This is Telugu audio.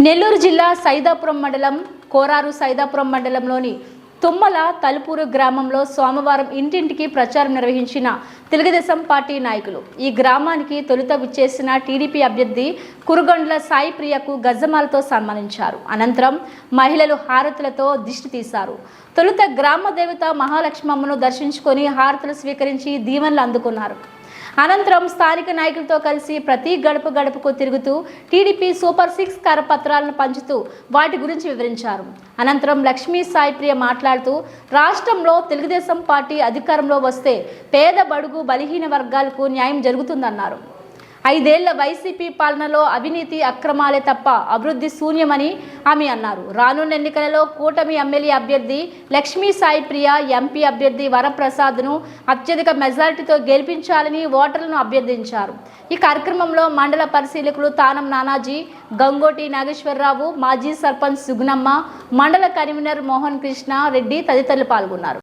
నెల్లూరు జిల్లా సైదాపురం మండలం కోరారు సైదాపురం మండలంలోని తుమ్మల తలుపూరు గ్రామంలో సోమవారం ఇంటింటికి ప్రచారం నిర్వహించిన తెలుగుదేశం పార్టీ నాయకులు ఈ గ్రామానికి తొలుత విచ్చేసిన టీడీపీ అభ్యర్థి కురుగొండ్ల సాయి ప్రియకు గజమాలతో సన్మానించారు. అనంతరం మహిళలు హారతులతో దిష్టి తీశారు. తొలుత గ్రామ దేవత మహాలక్ష్మమ్మను దర్శించుకొని హారతులు స్వీకరించి దీవెనలు అందుకున్నారు. అనంతరం స్థానిక నాయకులతో కలిసి ప్రతి గడప గడపకు తిరుగుతూ టీడీపీ సూపర్ 6 కరపత్రాలను పంచుతూ వాటి గురించి వివరించారు. అనంతరం లక్ష్మీ సాయిప్రియ మాట్లాడుతూ రాష్ట్రంలో తెలుగుదేశం పార్టీ అధికారంలో వస్తే పేద బడుగు బలహీన వర్గాలకు న్యాయం జరుగుతుందన్నారు. 5 ఏళ్ల వైసీపీ పాలనలో అవినీతి అక్రమాలే తప్ప అభివృద్ధి శూన్యమని ఆమె అన్నారు. రానున్న ఎన్నికలలో కూటమి ఎమ్మెల్యే అభ్యర్థి లక్ష్మీ సాయిప్రియ, ఎంపీ అభ్యర్థి వరప్రసాద్ను అత్యధిక మెజారిటీతో గెలిపించాలని ఓటర్లను అభ్యర్థించారు. ఈ కార్యక్రమంలో మండల పరిశీలకులు తానం నానాజీ, గంగోటి నాగేశ్వరరావు, మాజీ సర్పంచ్ సుగుణమ్మ, మండల కన్వీనర్ మోహన్ కృష్ణ రెడ్డి తదితరులు పాల్గొన్నారు.